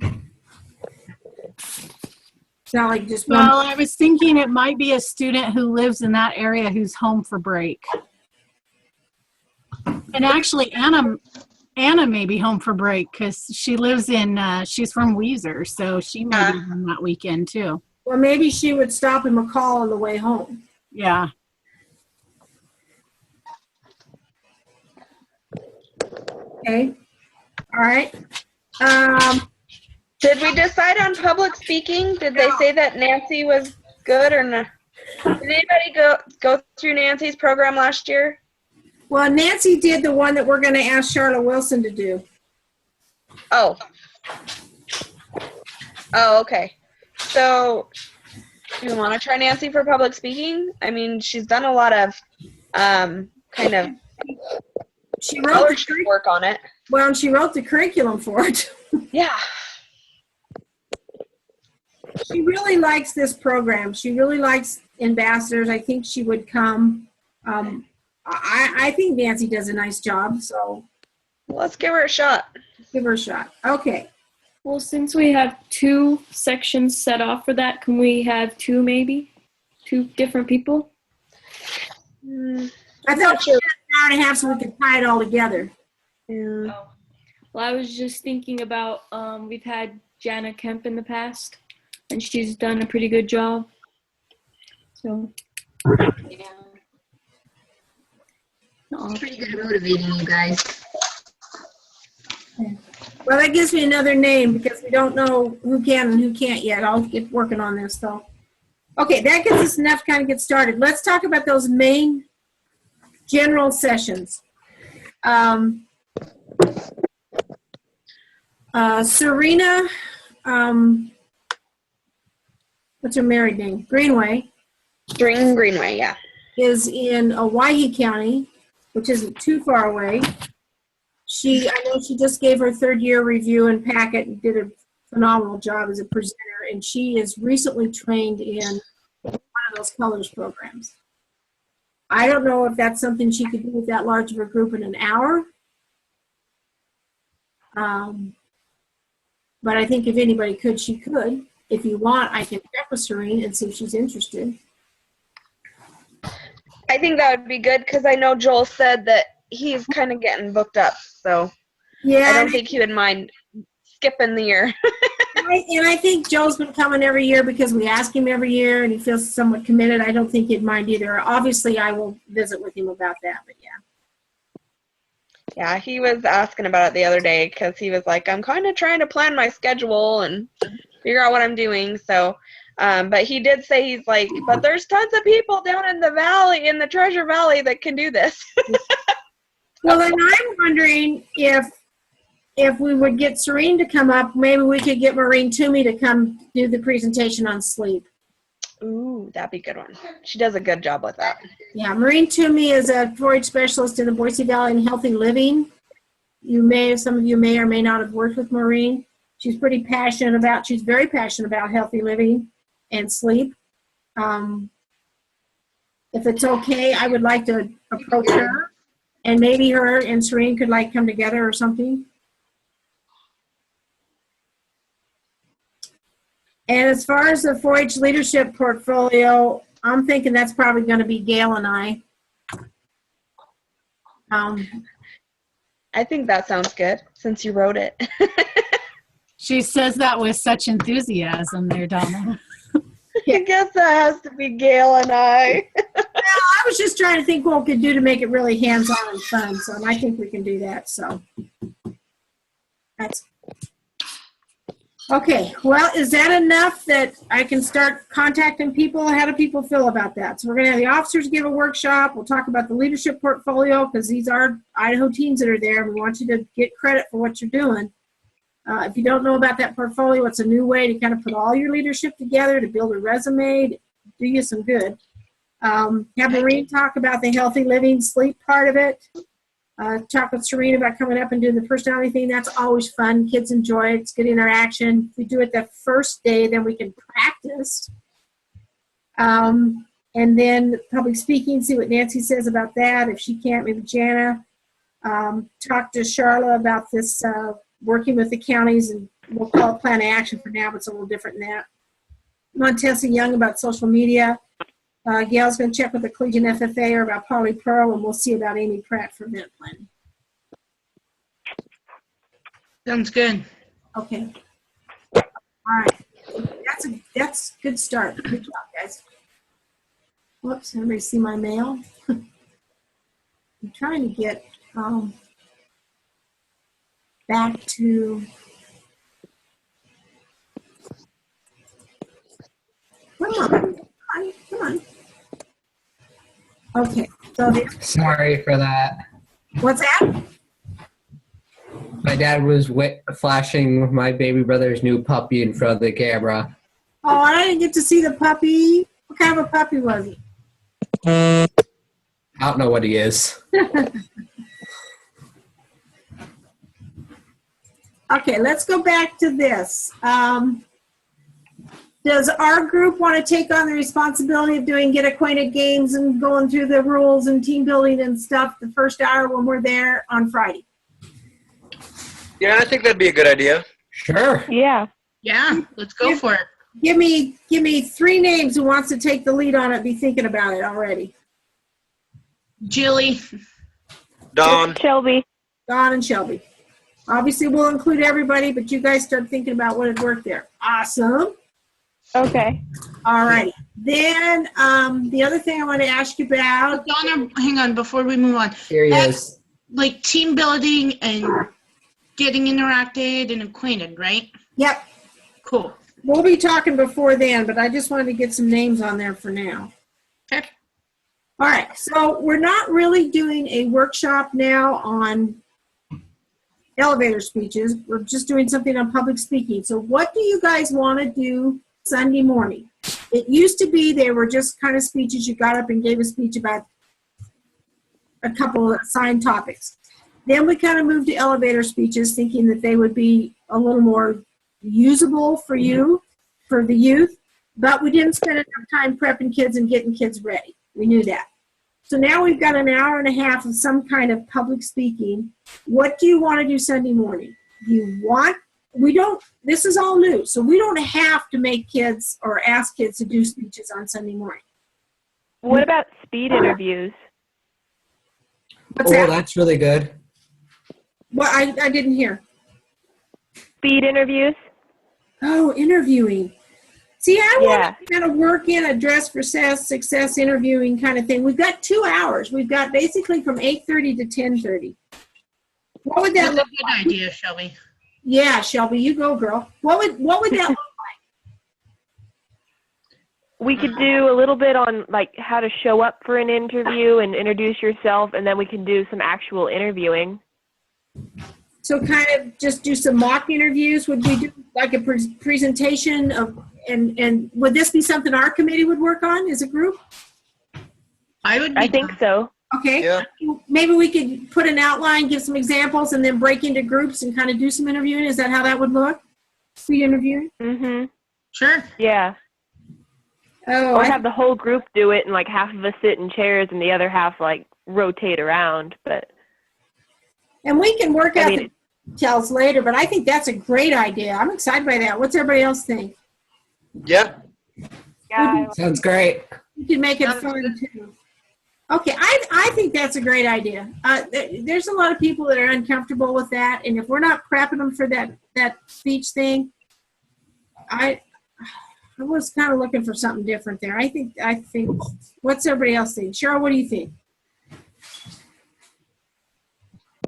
It's not like just one. Well, I was thinking it might be a student who lives in that area who's home for break. And actually, Anna may be home for break because she lives in, she's from Weiser, so she may be home that weekend too. Well, maybe she would stop in McCall on the way home. Okay. All right. Did we decide on public speaking? Did they say that Nancy was good or not? Did anybody go through Nancy's program last year? Well, Nancy did the one that we're going to ask Charlotte Wilson to do. Oh. Oh, okay. So, do you want to try Nancy for public speaking? I mean, she's done a lot of kind of She wrote the work on it. Well, and she wrote the curriculum for it. Yeah. She really likes this program. She really likes ambassadors. I think she would come. I think Nancy does a nice job, so let's give her a shot. Give her a shot. Okay. Well, since we have 2 sections set off for that, can we have 2 maybe? 2 different people? I thought she had an hour and a half so we could tie it all together. Yeah. Oh. Well, I was just thinking about, we've had Jana Kemp in the past, and she's done a pretty good job. So, Yeah. It's pretty good at motivating you guys. Well, that gives me another name because we don't know who can and who can't yet. I'll get working on this, though. Okay, that gives us enough to kind of get started. Let's talk about those main general sessions. Serena, what's her married name? Greenway. Greenway, yeah. Is in Owyhee County, which isn't too far away. I know she just gave her 3rd-year review and packet and did a phenomenal job as a presenter, and she is recently trained in one of those colors programs. I don't know if that's something she could do with that large of a group in an hour. But I think if anybody could, she could. If you want, I can check with Serene and see if she's interested. I think that would be good because I know Joel said that he's kind of getting booked up, so yeah, I don't think he would mind skipping the year. And I think Joel's been coming every year because we ask him every year, and he feels somewhat committed. I don't think he'd mind either. Obviously, I will visit with him about that, but yeah. Yeah, he was asking about it the other day because he was like, I'm kind of trying to plan my schedule and figure out what I'm doing, so... but he did say he's like, but there's tons of people down in the valley, in the Treasure Valley, that can do this. Well, then I'm wondering if we would get Serene to come up, maybe we could get Maureen Toomey to come do the presentation on sleep. Ooh, that'd be a good one. She does a good job with that. Yeah, Maureen Toomey is a 4-H specialist in the Boise Valley and Healthy Living. Some of you may or may not have worked with Maureen. She's very passionate about healthy living and sleep. If it's okay, I would like to approach her, and maybe her and Serene could come together or something. And as far as the 4-H leadership portfolio, I'm thinking that's probably going to be Gail and I. I think that sounds good since you wrote it. She says that with such enthusiasm there, Donna. I guess that has to be Gail and I. Well, I was just trying to think what we could do to make it really hands-on and fun, so I think we can do that. So that's okay. Well, is that enough that I can start contacting people? How do people feel about that? So we're going to have the officers give a workshop. We'll talk about the leadership portfolio because these are Idaho teams that are there. We want you to get credit for what you're doing. If you don't know about that portfolio, it's a new way to kind of put all your leadership together to build a resume, to do you some good. Have Maureen talk about the healthy living sleep part of it. Talk with Serene about coming up and doing the personality thing. That's always fun. Kids enjoy it. It's good interaction. If we do it the first day, then we can practice. And then public speaking, see what Nancy says about that. If she can't, maybe Jana. Talk to Charla about this working with the counties, and we'll call it plan of action for now, but it's a little different than that. Montessa Young about social media. Gail's going to check with the Collegian FFA or about Polly Pearl, and we'll see about Amy Pratt for event planning. Sounds good. Okay. All right. That's a good start. Good job, guys. Whoops, everybody see my mail? I'm trying to get back to come on. Okay, so Sorry for that. what's that? My dad was flashing my baby brother's new puppy in front of the camera. Oh, I didn't get to see the puppy. What kind of a puppy was he? I don't know what he is. Okay, let's go back to this. Does our group want to take on the responsibility of doing get acquainted games and going through the rules and team building and stuff the first hour when we're there on Friday? Yeah, I think that'd be a good idea. Sure. Yeah. Yeah, let's go for it. Give me 3 names who wants to take the lead on it. Be thinking about it already. Jilly. Dawn. Shelby. Don and Shelby. Obviously, we'll include everybody, but you guys start thinking about what would work there. Awesome. Okay. All right. Then the other thing I want to ask you about. Donna, hang on before we move on. Here he is. Like team building and getting interacted and acquainted, right? Yep. Cool. We'll be talking before then, but I just wanted to get some names on there for now. Okay. All right. So we're not really doing a workshop now on elevator speeches. We're just doing something on public speaking. So what do you guys want to do Sunday morning? It used to be they were just kind of speeches. You got up and gave a speech about a couple of assigned topics. Then we kind of moved to elevator speeches, thinking that they would be a little more usable for you, for the youth, but we didn't spend enough time prepping kids and getting kids ready. We knew that. So now we've got an hour and a half of some kind of public speaking. What do you want to do Sunday morning? This is all new, so we don't have to make kids or ask kids to do speeches on Sunday morning. What about speed interviews? What's Oh, that? that's really good. Well, I didn't hear. Speed interviews? Oh, interviewing. See, I want Yeah. to kind of work in a dress for success interviewing kind of thing. We've got 2 hours. We've got basically from 8:30 to 10:30. What would that That's look a good like? idea, Shelby. Yeah, Shelby, you go, girl. What would that look We could do a little bit on like how to show up for an interview and introduce yourself, and then we can do some actual interviewing. So kind of just do some mock interviews. Would we do like a presentation of, and would this be something our committee would work on as a group? I think so. Okay. Yeah. Maybe we could put an outline, give some examples, and then break into groups and kind of do some interviewing. Is that how that would look? Speed interviewing? Mhm. Sure. Yeah. Oh, Or have the whole group do it, and like half of us sit in chairs and the other half like rotate around. But and we can work out I the details later, but I think that's a great idea. I'm excited by that. What's everybody else think? Yeah. yeah, Sounds great. You can make it fun too. Okay, I think that's a great idea. There's a lot of people that are uncomfortable with that, and if we're not prepping them for that speech thing, I was kind of looking for something different there. I think. What's everybody else think? Cheryl, what do you think?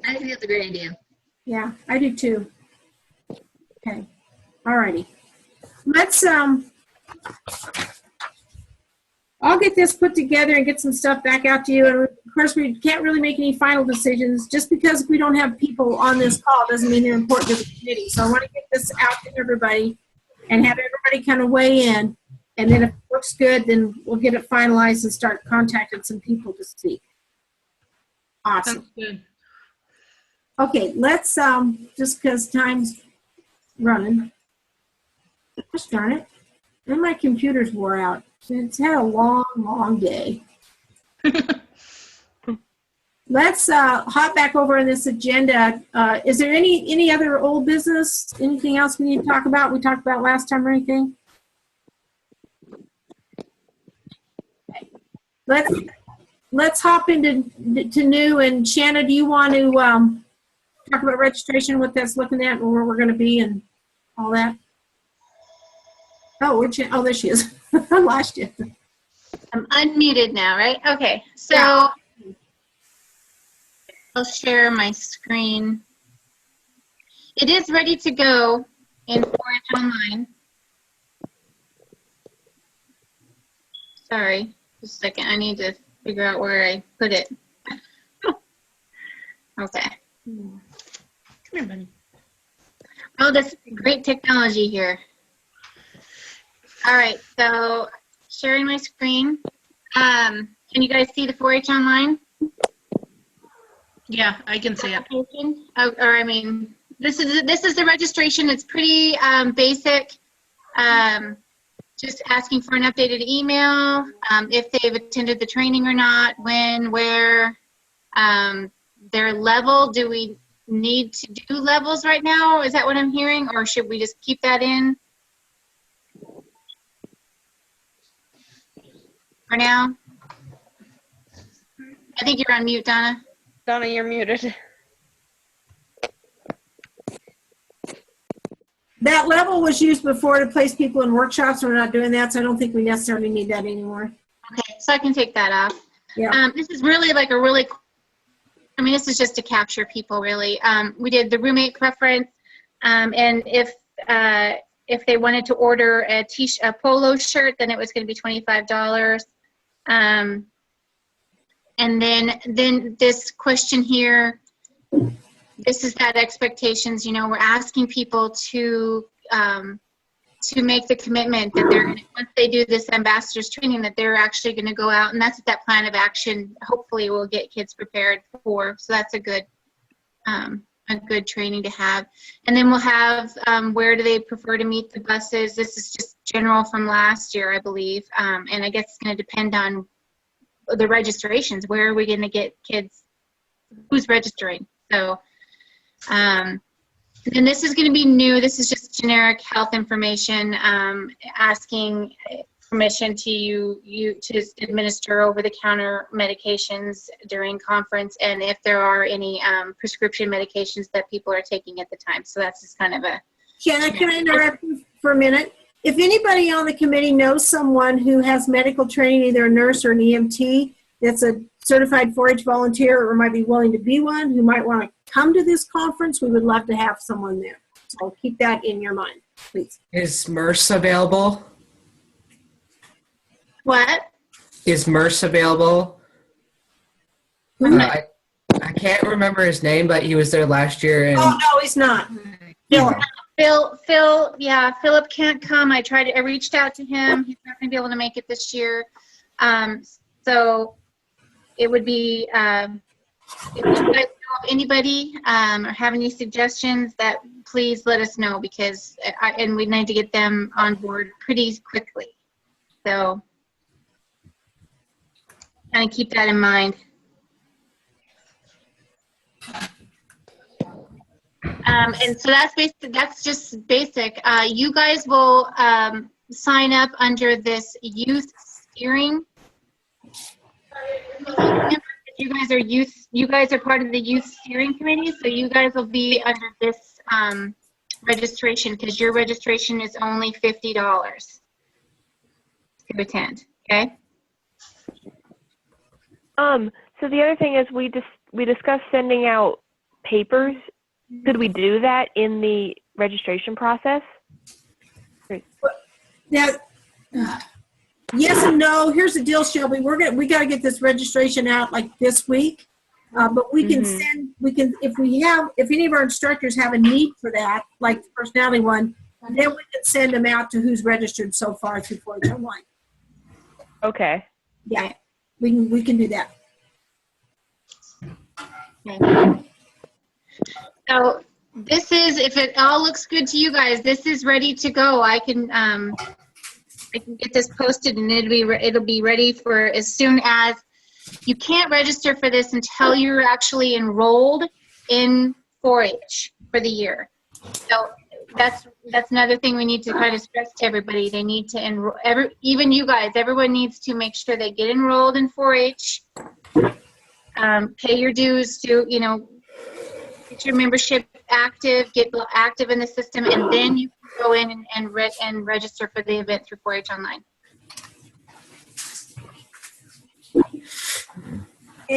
I think that's a great idea. Yeah, I do too. Okay, all righty. Let's I'll get this put together and get some stuff back out to you. And of course, we can't really make any final decisions. Just because we don't have people on this call doesn't mean they're important to the committee. So I want to get this out to everybody and have everybody kind of weigh in. And then if it looks good, then we'll get it finalized and start contacting some people to speak. Awesome. Sounds good. Okay, let's, just because time's running. Gosh darn it. And my computer's wore out. It's had a long, long day. Let's hop back over on this agenda. Is there any other old business? Anything else we need to talk about? We talked about last time or anything? Let's hop into new. And Shanna, do you want to talk about registration, what that's looking at, and where we're going to be, and all that? Oh, oh, there she is. I lost you. I'm unmuted now, right? Okay, so Yeah. I'll share my screen. it is ready to go in 4-H Online. Sorry, just a second. I need to figure out where I put it. Okay. Come here, buddy. Oh, this is great technology here. All right, so sharing my screen. Can you guys see the 4-H Online? Yeah, I can see it. Or I mean, this is the registration. It's pretty basic. Just asking for an updated email, if they've attended the training or not, when, where, their level. Do we need to do levels right now? Is that what I'm hearing, or should we just keep that in for now? I think you're on mute, Donna. Donna, you're muted. That level was used before to place people in workshops. We're not doing that, so I don't think we necessarily need that anymore. Okay, so I can take that off. Yeah. This is really like a really, I mean, this is just to capture people, really. We did the roommate preference, and if they wanted to order a polo shirt, then it was going to be $25. And then this question here, this is that expectations. You know, we're asking people to make the commitment that they're gonna, once they do this ambassadors training, that they're actually going to go out, and that's what that plan of action hopefully will get kids prepared for. So that's a good training to have. And then we'll have where do they prefer to meet the buses. This is just general from last year, I believe, and I guess it's going to depend on the registrations. Where are we going to get kids? Who's registering? So. And this is going to be new. This is just generic health information, asking permission to you to administer over-the-counter medications during conference, and if there are any prescription medications that people are taking at the time. So that's just kind of a. Can I interrupt you for a minute? If anybody on the committee knows someone who has medical training, either a nurse or an EMT, that's a certified 4-H volunteer or might be willing to be one, who might want to come to this conference, we would love to have someone there. So keep that in your mind, please. Is MERS available? What? Is MERS available? I can't remember his name, but he was there last year. And oh, no, he's not. Phil, yeah, Philip can't come. I reached out to him. He's not going to be able to make it this year. So it would be, if you guys know of anybody or have any suggestions, that please let us know, because and we need to get them on board pretty quickly. So kind of keep that in mind. And so that's basic. That's just basic. You guys will sign up under this youth steering. You guys are part of the youth steering committee, so you guys will be under this registration, because your registration is only $50 to attend. Okay. So the other thing is we discussed sending out papers. Could we do that in the registration process? Now, yes and no. Here's the deal, Shelby. We got to get this registration out like this week. But we can if any of our instructors have a need for that, like the personality one, then we can send them out to who's registered so far through 4-H Online. Okay. Yeah, we can do that. Okay. So this is, if it all looks good to you guys, this is ready to go. I can get this posted, and it'll be ready for as soon as. You can't register for this until you're actually enrolled in 4-H for the year. So that's another thing we need to kind of stress to everybody. They need to enroll. Even you guys, everyone needs to make sure they get enrolled in 4-H. Pay your dues to, get your membership active, get active in the system, and then you can go in and register for the event through 4-H Online.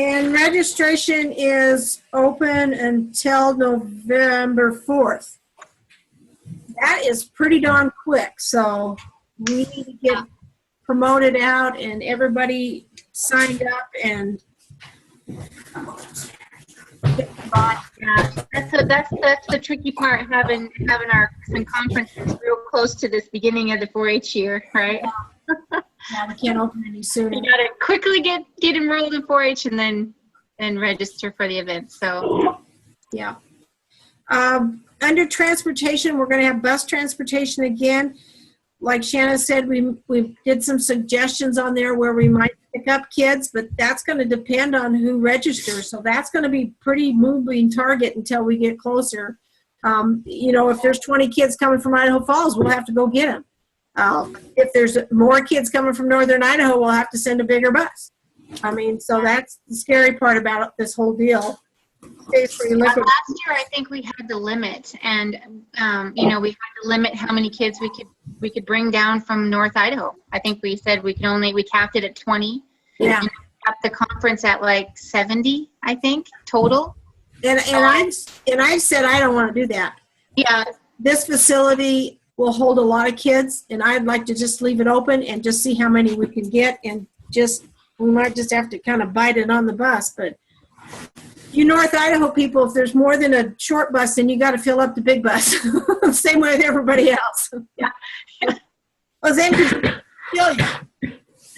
And registration is open until November 4th. That is pretty darn quick, so we need to get promoted out and everybody signed up and That's the tricky part, having some conferences real close to this beginning of the 4-H year, right? Yeah, we can't open any sooner. You gotta quickly get enrolled in 4-H and then register for the event. So yeah. Under transportation, we're going to have bus transportation again. Like Shanna said, we did some suggestions on there where we might pick up kids, but that's going to depend on who registers. So that's going to be pretty moving target until we get closer. If there's 20 kids coming from Idaho Falls, we'll have to go get them. If there's more kids coming from Northern Idaho, we'll have to send a bigger bus. So that's the scary part about this whole deal. last year, I think we had the limit, and we had to limit how many kids we could bring down from North Idaho. I think we said we capped it at 20. Yeah. And we capped the conference at like 70, I think, total. And I've said I don't want to do that. Yeah. This facility will hold a lot of kids, and I'd like to just leave it open and just see how many we can get, and we might just have to kind of bite it on the bus. But you North Idaho people, if there's more than a short bus, then you got to fill up the big bus. Same way with everybody else. Yeah. Well,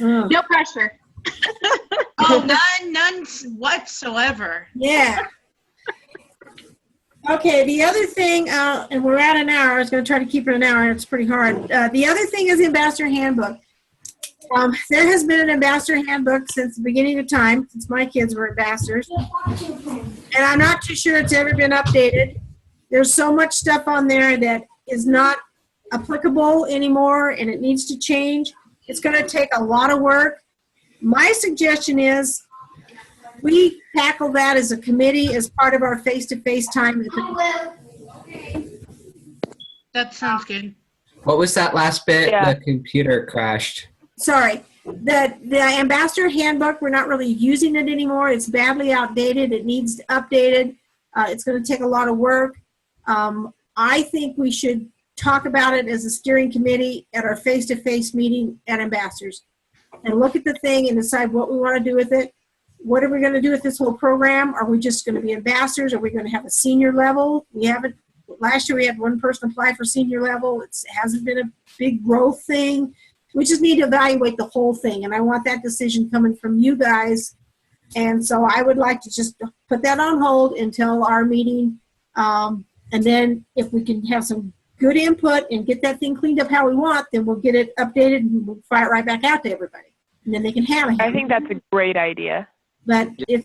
no pressure. Oh, none whatsoever. Yeah. Okay, the other thing, and we're at an hour. I was going to try to keep it an hour. It's pretty hard. The other thing is the Ambassador Handbook. There has been an Ambassador Handbook since the beginning of time, since my kids were ambassadors. And I'm not too sure it's ever been updated. There's so much stuff on there that is not applicable anymore, and it needs to change. It's going to take a lot of work. My suggestion is we tackle that as a committee as part of our face-to-face time. That sounds good. What was that last bit? Yeah. The computer crashed. Sorry. The Ambassador Handbook, we're not really using it anymore. It's badly outdated. It needs updated. It's going to take a lot of work. I think we should talk about it as a steering committee at our face-to-face meeting at Ambassadors and look at the thing and decide what we want to do with it. What are we going to do with this whole program? Are we just going to be ambassadors? Are we going to have a senior level? Last year we had one person apply for senior level. It hasn't been a big growth thing. We just need to evaluate the whole thing, and I want that decision coming from you guys. And so I would like to just put that on hold until our meeting, and then if we can have some good input and get that thing cleaned up how we want, then we'll get it updated and we'll fire it right back out to everybody, and then they can have it. I think that's a great idea. But there's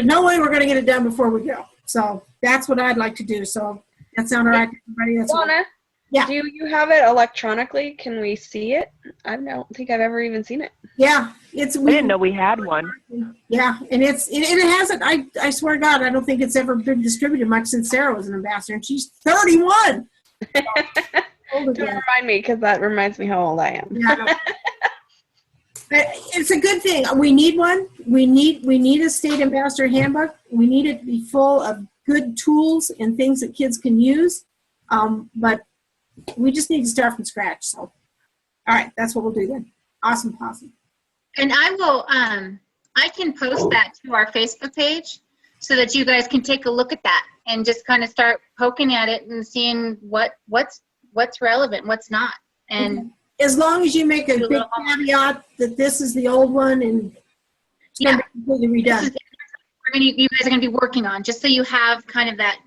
no way we're going to get it done before we go. So that's what I'd like to do. So that sound all right to everybody? Donna, yeah. Do you have it electronically? Can we see it? I don't think I've ever even seen it. Yeah, I didn't know we had one. Yeah, and it hasn't. I swear to God, I don't think it's ever been distributed much since Sarah was an ambassador, and she's 31. Don't remind me, because that reminds me how old I am. Yeah, but it's a good thing. We need one. We need a state ambassador handbook. We need it to be full of good tools and things that kids can use. But we just need to start from scratch. So, all right, that's what we'll do then. Awesome, possum. And I will. I can post that to our Facebook page so that you guys can take a look at that and just kind of start poking at it and seeing what's relevant, what's not, and. As long as you make a big caveat that this is the old one and it's going to be completely redone. You guys are going to be working on, just so you have kind of that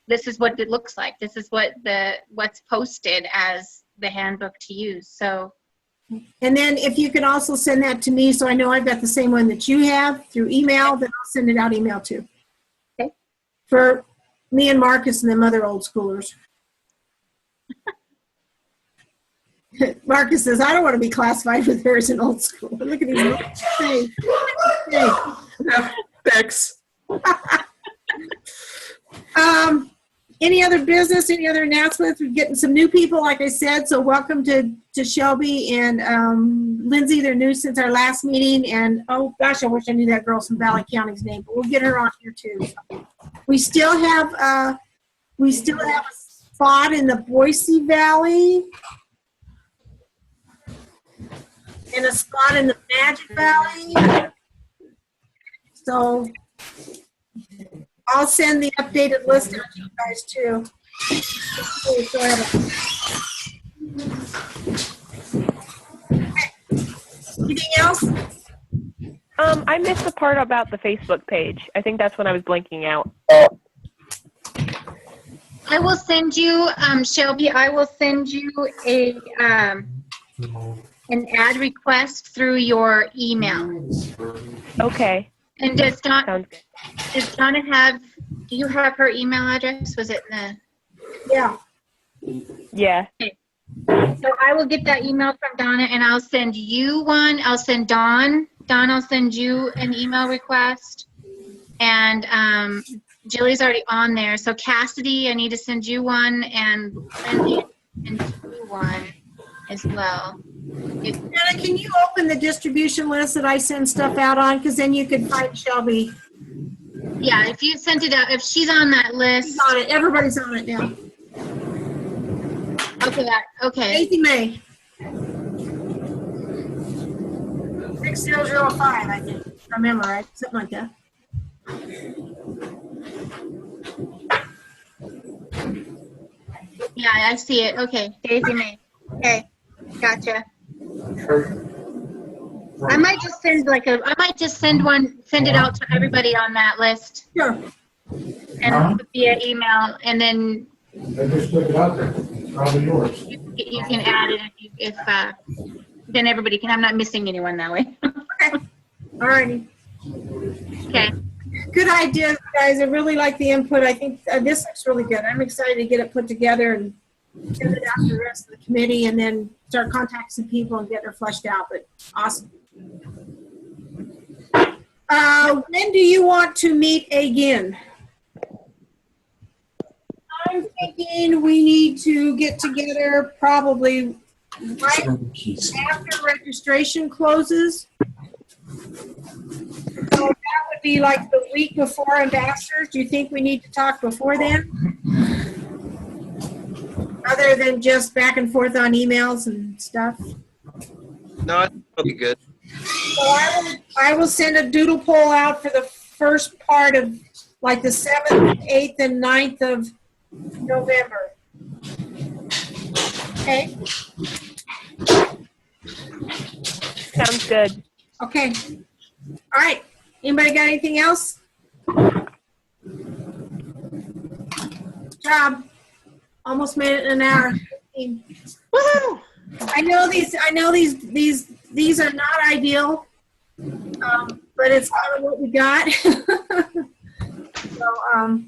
this is what it looks like. This is what's posted as the handbook to use. So. And then if you can also send that to me so I know I've got the same one that you have through email, then I'll send it out email too. Okay. For me and Marcus and them other old schoolers. Marcus says, I don't want to be classified with her as an old school. Look at these. Hey. Thanks. Any other business, any other announcements? We're getting some new people, like I said, so welcome to to Shelby and Lindsay. They're new since our last meeting. And oh gosh, I wish I knew that girl from Valley County's name, but we'll get her on here too. We still have a spot in the Boise Valley and a spot in the Magic Valley. So I'll send the updated list out to you guys too. So I have anything else? I missed the part about the Facebook page. I think that's when I was blinking out. I will send you, Shelby, I will send you an ad request through your email. Okay. And does Sounds good. Donna have, do you have her email address? Was it in the? Yeah. Yeah. So I will get that email from Donna and I'll send you one. I'll send Dawn. Dawn, I'll send you an email request. And Jilly's already on there. So Cassidy, I need to send you one, and Lindsay, and you one as well. Anna, can you open the distribution list that I send stuff out on? Because then you can find Shelby. Yeah, if you sent it out, if she's on that list. She's on it. Everybody's on it now. Okay, okay. Daisy May. 6005, I think. I remember, right? Something like that. Yeah, I see it. Okay, Daisy May. Okay, gotcha. I might just send send it out to everybody on that list. Sure. And via email, and then I just took it out there. It's probably yours. you can add it if then everybody can. I'm not missing anyone that way. Okay. All righty. Okay. Good idea, guys. I really like the input. I think this looks really good. I'm excited to get it put together and send it out to the rest of the committee and then start contacting some people and get her fleshed out. But awesome. When do you want to meet again? I'm thinking we need to get together probably right after registration closes. So that would be like the week before Ambassadors. Do you think we need to talk before then? Other than just back and forth on emails and stuff? No, I think that'll be good. So I will send a doodle poll out for the first part of like the 7th, 8th, and 9th of November. Okay? Sounds good. Okay. All right. Anybody got anything else? Job. Almost made it in an hour. Woohoo! I know these are not ideal, but it's kind of what we got. So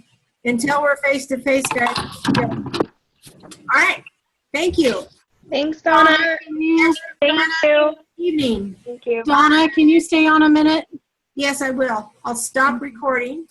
until we're face to face, guys. Yeah. All right. Thank you. Thanks, Donna. Thank you. Evening. Thank you. Donna, can you stay on a minute? Yes, I will. I'll stop recording.